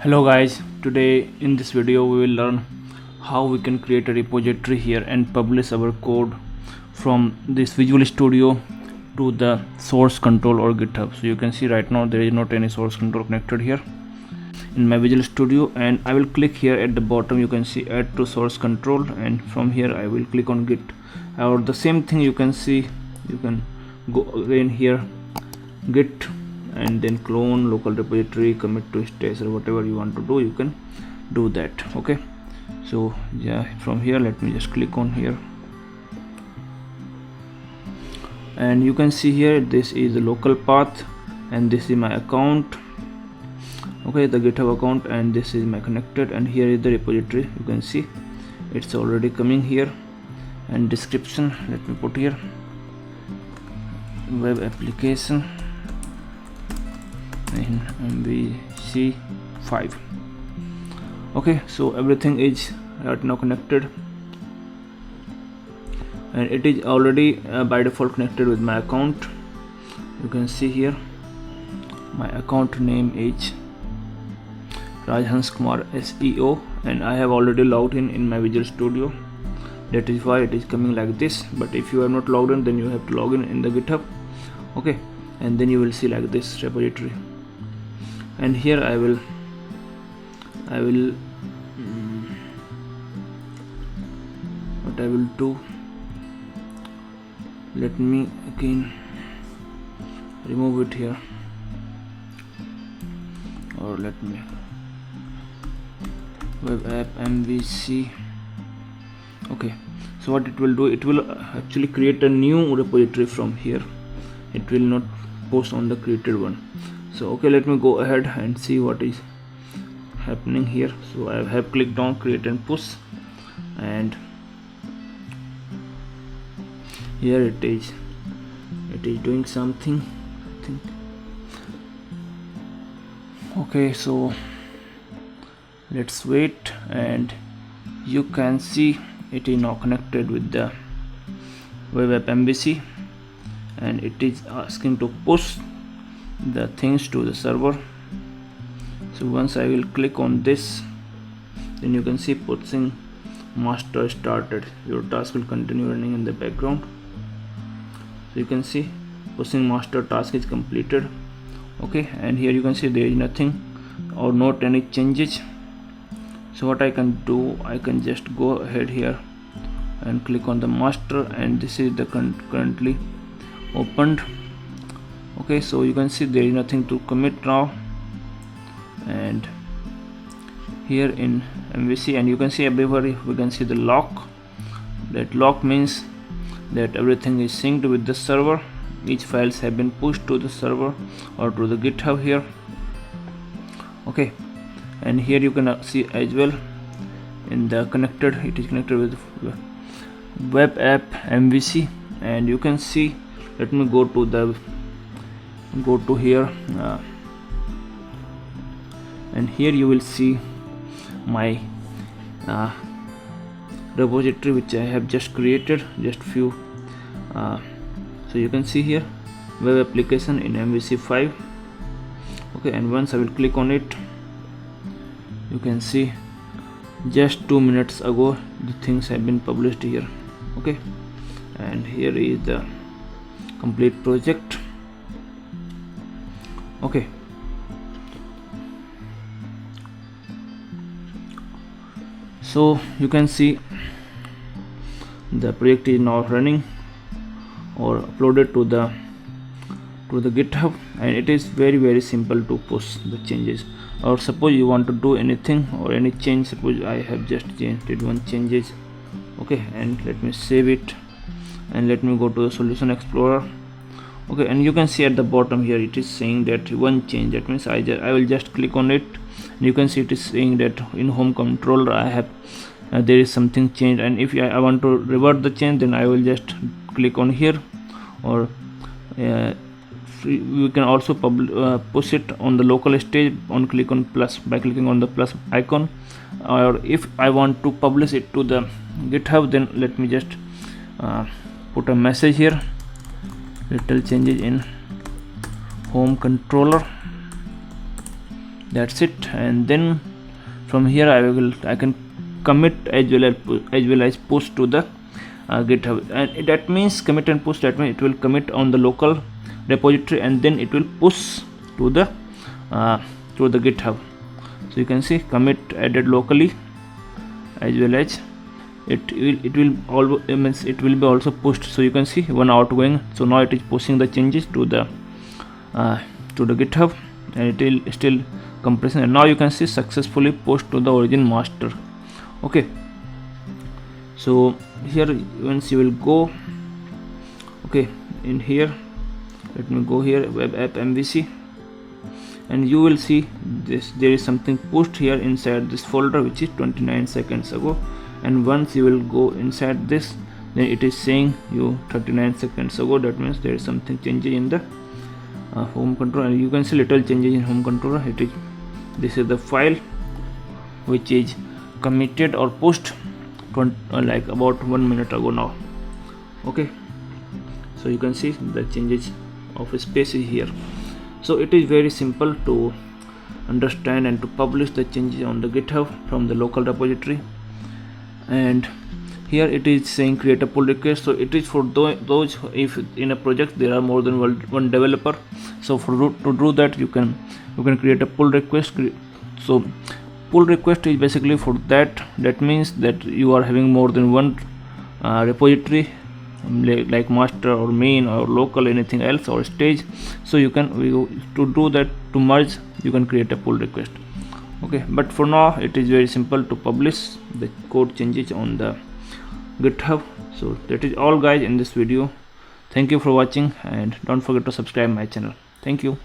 Hello guys, today in this video we will learn how we can create a repository here and publish our code from this Visual Studio to the source control or GitHub. So you can see right now there is not any source control connected here in my Visual Studio, and I will click here at the bottom. You can see add to source control, and from here I will click on Git, or the same thing you can see. You can go again here, Git, and then clone local repository, commit to stash, or whatever you want to do, you can do that. Okay, so yeah, from here let me just click on here, and you can see here this is the local path and this is my account. Okay, the GitHub account, and this is my connected, and here is the repository. You can see it's already coming here, and description, let me put here web application in MVC5. Okay, so everything is right now connected, and it is already by default connected with my account. You can see here my account name is Rajhans Kumar SEO, and I have already logged in my Visual Studio. That is why it is coming like this. But if you are not logged in, then you have to log in the GitHub. Okay, and then you will see like this repository, and here I will what I will do, let me again remove it here, or let me web app MVC. Okay, so what it will do, it will actually create a new repository from here. It will not post on the created one. So okay, let me go ahead and see what is happening here. So I have clicked on create and push, and here it is doing something, I think. Okay, so let's wait, and you can see it is now connected with the web app MVC, and it is asking to push the things to the server. So once I will click on this, then you can see pushing master started. Your task will continue running in the background. So you can see pushing master task is completed. Okay, and here you can see there is nothing or not any changes. So what I can do, I can just go ahead here and click on the master, and this is the currently opened. Okay, so you can see there is nothing to commit now, and here in MVC, and you can see everywhere we can see the lock. That lock means that everything is synced with the server. Each files have been pushed to the server or to the GitHub here. Okay, and here you can see as well in the connected, it is connected with web app MVC, and you can see, let me go to here, and here you will see my repository which I have just created, just few. So you can see here web application in MVC5. Okay, and once I will click on it, you can see just 2 minutes ago the things have been published here. Okay, and here is the complete project. Okay, so you can see the project is now running or uploaded to the GitHub, and it is very simple to push the changes. Or suppose you want to do anything or any change, suppose I have just did one changes. Okay, and let me save it, and let me go to the Solution Explorer. Okay, and you can see at the bottom here it is saying that one change. That means I will just click on it, and you can see it is saying that in home controller I have there is something changed, and if I want to revert the change, then I will just click on here, or we can also push it on the local stage on click on plus by clicking on the plus icon. Or if I want to publish it to the GitHub, then let me just put a message here, little changes in home controller, That's it. And then from here I can commit as well as push to the GitHub, and that means commit and push, that means it will commit on the local repository and then it will push to the GitHub. So you can see commit added locally, as well as it will be also pushed. So you can see one outgoing. So now it is pushing the changes to the GitHub, and it will still compressing, and now you can see successfully pushed to the origin master. Okay, so here once you will go, okay, in here let me go here, web app MVC, and you will see this, there is something pushed here inside this folder which is 29 seconds ago, and once you will go inside this, then it is saying you 39 seconds ago. That means there is something changing in the home controller, and you can see little changes in home controller. This is the file which is committed or pushed like about 1 minute ago now. Okay, so you can see the changes of space is here. So it is very simple to understand and to publish the changes on the GitHub from the local repository. And here it is saying create a pull request. So it is for those if in a project there are more than one developer. So to do that, you can create a pull request. So pull request is basically for that. That means that you are having more than one repository, like master or main or local, anything else, or stage. So you can to do that, to merge, you can create a pull request. Okay, but for now it is very simple to publish the code changes on the GitHub. So that is all guys in this video. Thank you for watching, and don't forget to subscribe my channel. Thank you.